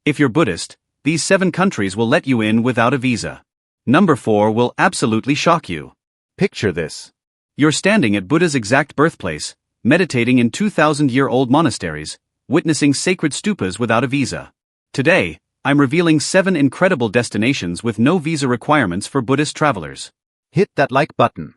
If you're Buddhist, these 7 countries will let you in without a visa. Number 4 will absolutely shock you. Picture this. You're standing at Buddha's exact birthplace, meditating in 2,000-year-old monasteries, witnessing sacred stupas without a visa. Today, I'm revealing 7 incredible destinations with no visa requirements for Buddhist travelers. Hit that like button.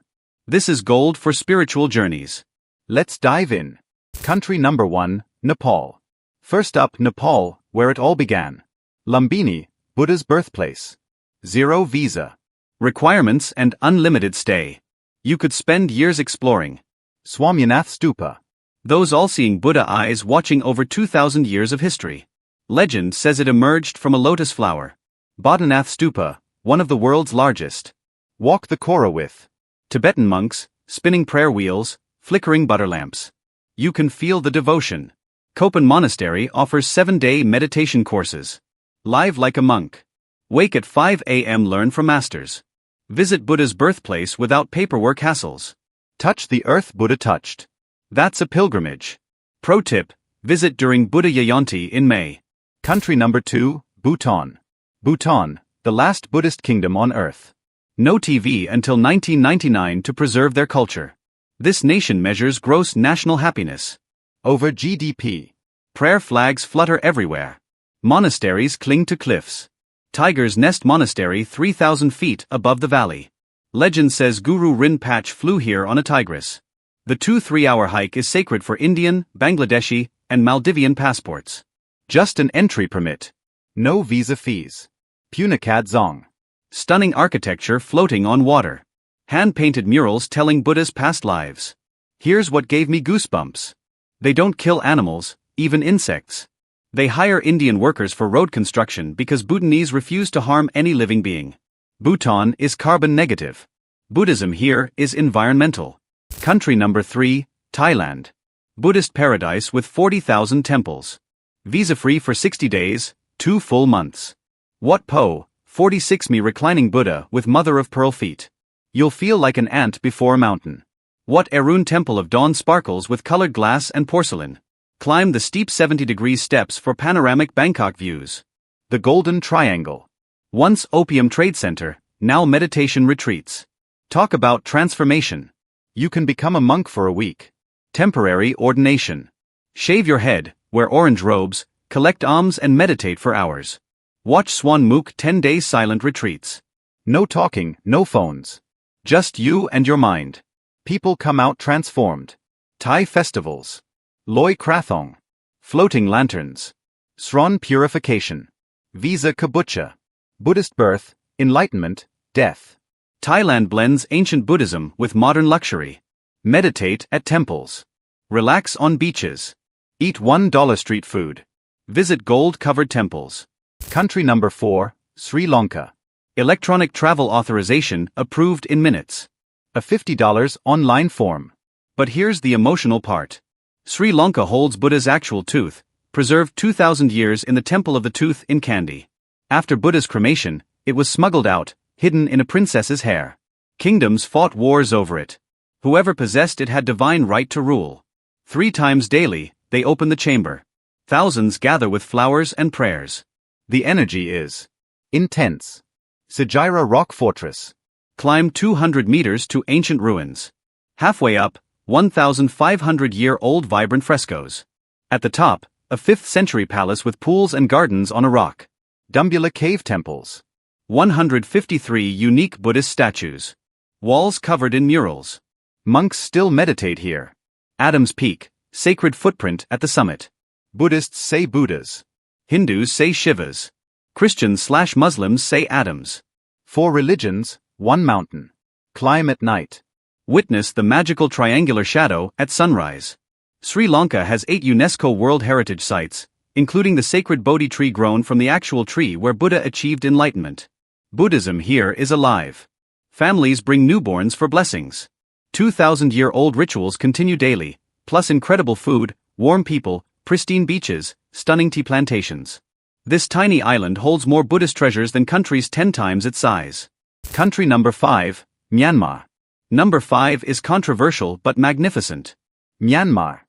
This is gold for spiritual journeys. Let's dive in. Country number 1, Nepal. First up, Nepal, where it all began. Lumbini, Buddha's birthplace. 0 visa. Requirements and unlimited stay. You could spend years exploring. Swaminath Stupa. Those all-seeing Buddha eyes watching over 2,000 years of history. Legend says it emerged from a lotus flower. Bodhanath Stupa, one of the world's largest. Walk the Kora with. Tibetan monks, spinning prayer wheels, flickering butter lamps. You can feel the devotion. Kopan Monastery offers 7-day meditation courses. Live like a monk. Wake at 5 a.m. Learn from masters. Visit Buddha's birthplace without paperwork hassles. Touch the earth Buddha touched. That's a pilgrimage. Pro tip, visit during Buddha Jayanti in May. Country number 2, Bhutan. Bhutan, the last Buddhist kingdom on earth. No TV until 1999 to preserve their culture. This nation measures gross national happiness over GDP. Prayer flags flutter everywhere. Monasteries cling to cliffs. Tiger's Nest Monastery 3,000 feet above the valley. Legend says Guru Rinpoche flew here on a tigress. The 2-3-hour hike is sacred for Indian, Bangladeshi, and Maldivian passports. Just an entry permit. No visa fees. Punakad Dzong. Stunning architecture floating on water. Hand-painted murals telling Buddha's past lives. Here's what gave me goosebumps. They don't kill animals, even insects. They hire Indian workers for road construction because Bhutanese refuse to harm any living being. Bhutan is carbon negative. Buddhism here is environmental. Country number 3, Thailand. Buddhist paradise with 40,000 temples. Visa-free for 60 days, 2 full months. Wat Po, 46-me reclining Buddha with mother-of-pearl feet. You'll feel like an ant before a mountain. Wat Arun Temple of Dawn sparkles with colored glass and porcelain. Climb the steep 70-degree steps for panoramic Bangkok views. The Golden Triangle. Once opium trade center, now meditation retreats. Talk about transformation. You can become a monk for a week. Temporary ordination. Shave your head, wear orange robes, collect alms and meditate for hours. Watch Swan Mook 10-day silent retreats. No talking, no phones. Just you and your mind. People come out transformed. Thai festivals. Loy Krathong. Floating lanterns. Sron purification. Visa Kabucha. Buddhist birth, enlightenment, death. Thailand blends ancient Buddhism with modern luxury. Meditate at temples. Relax on beaches. Eat $1 street food. Visit gold-covered temples. Country number 4, Sri Lanka. Electronic travel authorization approved in minutes. A $50 online form. But here's the emotional part. Sri Lanka holds Buddha's actual tooth, preserved 2,000 years in the Temple of the Tooth in Kandy. After Buddha's cremation, it was smuggled out, hidden in a princess's hair. Kingdoms fought wars over it. Whoever possessed it had divine right to rule. 3 times daily, they open the chamber. Thousands gather with flowers and prayers. The energy is intense. Sagira Rock Fortress. Climb 200 meters to ancient ruins. Halfway up, 1,500-year-old vibrant frescoes. At the top, a 5th-century palace with pools and gardens on a rock. Dumbula Cave Temples. 153 unique Buddhist statues. Walls covered in murals. Monks still meditate here. Adam's Peak, sacred footprint at the summit. Buddhists say Buddhas. Hindus say Shivas. Christians/Muslims say Adams. 4 religions, 1 mountain. Climb at night. Witness the magical triangular shadow at sunrise. Sri Lanka has 8 UNESCO World Heritage Sites, including the sacred Bodhi tree grown from the actual tree where Buddha achieved enlightenment. Buddhism here is alive. Families bring newborns for blessings. 2,000-year-old rituals continue daily, plus incredible food, warm people, pristine beaches, stunning tea plantations. This tiny island holds more Buddhist treasures than countries 10 times its size. Country number 5, Myanmar. Number 5 is controversial but magnificent. Myanmar.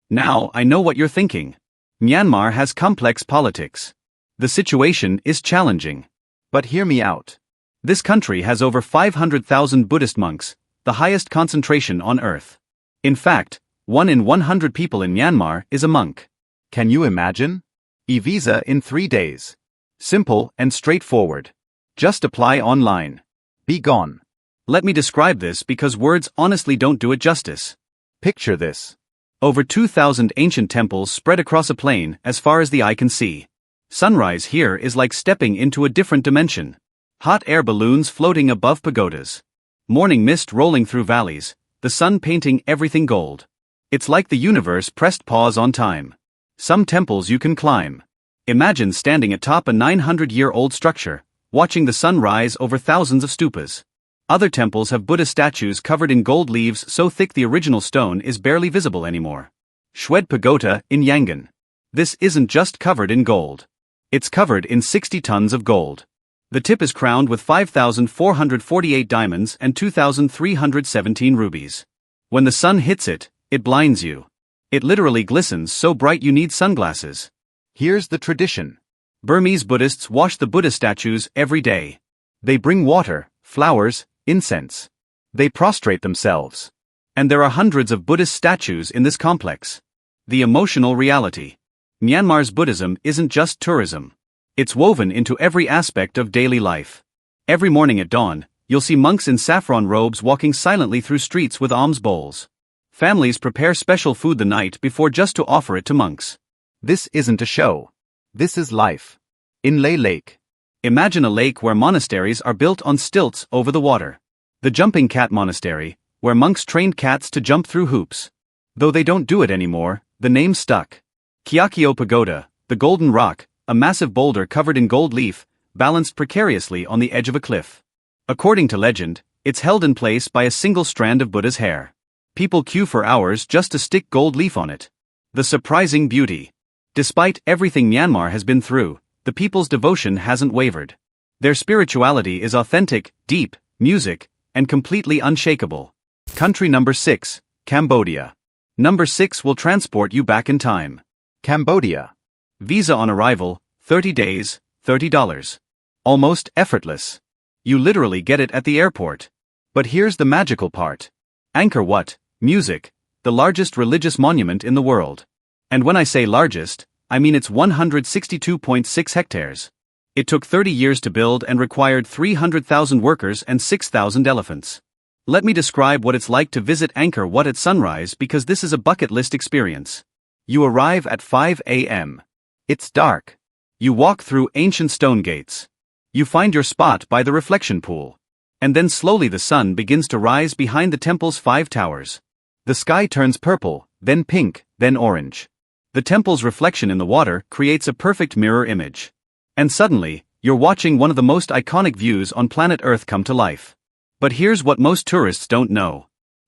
Now I know what you're thinking. Myanmar has complex politics. The situation is challenging. But hear me out. This country has over 500,000 Buddhist monks, the highest concentration on earth. In fact, 1 in 100 people in Myanmar is a monk. Can you imagine? E-visa in 3 days. Simple and straightforward. Just apply online. Be gone. Let me describe this because words honestly don't do it justice. Picture this. Over 2,000 ancient temples spread across a plain as far as the eye can see. Sunrise here is like stepping into a different dimension. Hot air balloons floating above pagodas. Morning mist rolling through valleys, the sun painting everything gold. It's like the universe pressed pause on time. Some temples you can climb. Imagine standing atop a 900-year-old structure, watching the sun rise over thousands of stupas. Other temples have Buddha statues covered in gold leaves so thick the original stone is barely visible anymore. Shwed Pagoda in Yangon. This isn't just covered in gold. It's covered in 60 tons of gold. The tip is crowned with 5,448 diamonds and 2,317 rubies. When the sun hits it, it blinds you. It literally glistens so bright you need sunglasses. Here's the tradition. Burmese Buddhists wash the Buddha statues every day. They bring water, flowers, incense. They prostrate themselves. And there are hundreds of Buddhist statues in this complex. The emotional reality. Myanmar's Buddhism isn't just tourism. It's woven into every aspect of daily life. Every morning at dawn, you'll see monks in saffron robes walking silently through streets with alms bowls. Families prepare special food the night before just to offer it to monks. This isn't a show. This is life. Inle Lake. Imagine a lake where monasteries are built on stilts over the water. The Jumping Cat Monastery, where monks trained cats to jump through hoops. Though they don't do it anymore, the name stuck. Kyaikyo Pagoda, the Golden Rock, a massive boulder covered in gold leaf, balanced precariously on the edge of a cliff. According to legend, it's held in place by a single strand of Buddha's hair. People queue for hours just to stick gold leaf on it. The surprising beauty. Despite everything Myanmar has been through, the people's devotion hasn't wavered. Their spirituality is authentic, deep, music, and completely unshakable. Country number 6, Cambodia. Number 6 will transport you back in time. Cambodia. Visa on arrival, 30 days, $30. Almost effortless. You literally get it at the airport. But here's the magical part. Angkor Wat, music, the largest religious monument in the world. And when I say largest, I mean it's 162.6 hectares. It took 30 years to build and required 300,000 workers and 6,000 elephants. Let me describe what it's like to visit Angkor Wat at sunrise because this is a bucket list experience. You arrive at 5 a.m. It's dark. You walk through ancient stone gates. You find your spot by the reflection pool. And then slowly the sun begins to rise behind the temple's 5 towers. The sky turns purple, then pink, then orange. The temple's reflection in the water creates a perfect mirror image. And suddenly, you're watching one of the most iconic views on planet Earth come to life. But here's what most tourists don't know.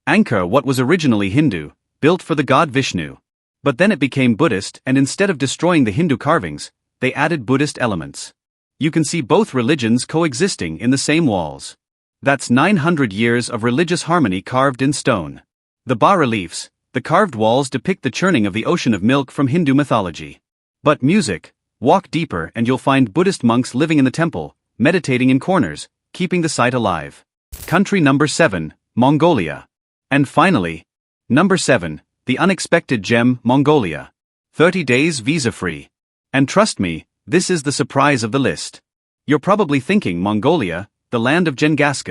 Angkor Wat was originally Hindu, built for the god Vishnu. But then it became Buddhist, and instead of destroying the Hindu carvings, they added Buddhist elements. You can see both religions coexisting in the same walls. That's 900 years of religious harmony carved in stone. The bas-reliefs, the carved walls depict the churning of the ocean of milk from Hindu mythology. But music, walk deeper and you'll find Buddhist monks living in the temple, meditating in corners, keeping the site alive. Country number 7, Mongolia. And finally, number 7, the unexpected gem, Mongolia. 30 days visa-free. And trust me, this is the surprise of the list. You're probably thinking Mongolia, the land of Genghis.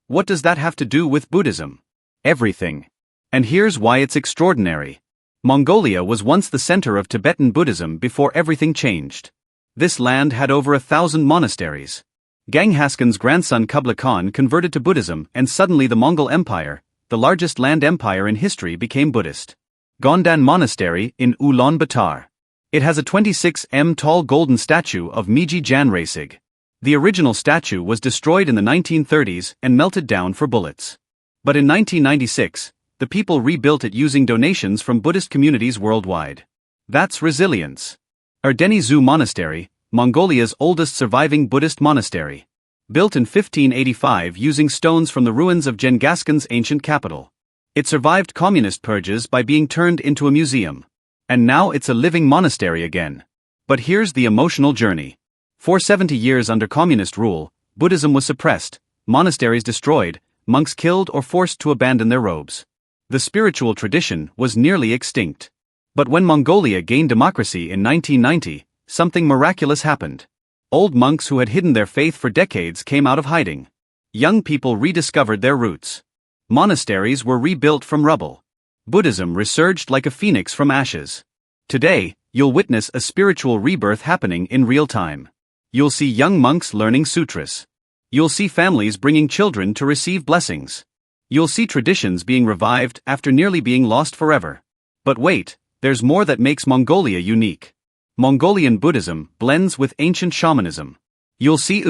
What does that have to do with Buddhism? Everything. And here's why it's extraordinary. Mongolia was once the center of Tibetan Buddhism before everything changed. This land had over 1,000 monasteries. Genghis Khan's grandson Kublai Khan converted to Buddhism and suddenly the Mongol Empire, the largest land empire in history, became Buddhist. Gondan Monastery in Ulaanbaatar. It has a 26 m tall golden statue of Meiji Janrasig. The original statue was destroyed in the 1930s and melted down for bullets. But in 1996, the people rebuilt it using donations from Buddhist communities worldwide. That's resilience. Erdeni Zu Monastery, Mongolia's oldest surviving Buddhist monastery. Built in 1585 using stones from the ruins of Genghis Khan's ancient capital. It survived communist purges by being turned into a museum. And now it's a living monastery again. But here's the emotional journey. For 70 years under communist rule, Buddhism was suppressed, monasteries destroyed, monks killed or forced to abandon their robes. The spiritual tradition was nearly extinct. But when Mongolia gained democracy in 1990, something miraculous happened. Old monks who had hidden their faith for decades came out of hiding. Young people rediscovered their roots. Monasteries were rebuilt from rubble. Buddhism resurged like a phoenix from ashes. Today, you'll witness a spiritual rebirth happening in real time. You'll see young monks learning sutras. You'll see families bringing children to receive blessings. You'll see traditions being revived after nearly being lost forever. But wait, there's more that makes Mongolia unique. Mongolian Buddhism blends with ancient shamanism. You'll see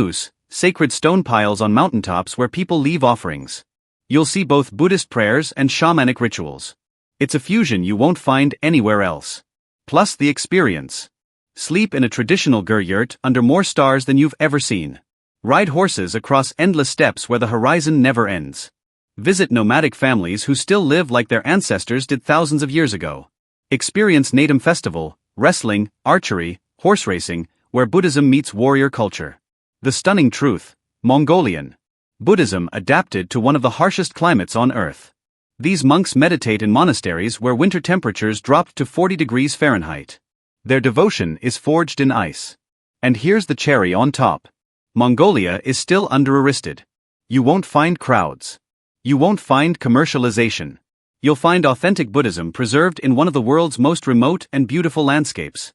sacred stone piles on mountaintops where people leave offerings. You'll see both Buddhist prayers and shamanic rituals. It's a fusion you won't find anywhere else. Plus the experience. Sleep in a traditional gur-yurt under more stars than you've ever seen. Ride horses across endless steppes where the horizon never ends. Visit nomadic families who still live like their ancestors did thousands of years ago. Experience Naadam Festival, wrestling, archery, horse racing, where Buddhism meets warrior culture. The stunning truth: Mongolian Buddhism adapted to one of the harshest climates on Earth. These monks meditate in monasteries where winter temperatures dropped to 40 degrees Fahrenheit. Their devotion is forged in ice. And here's the cherry on top. Mongolia is still under-arrested. You won't find crowds. You won't find commercialization. You'll find authentic Buddhism preserved in one of the world's most remote and beautiful landscapes.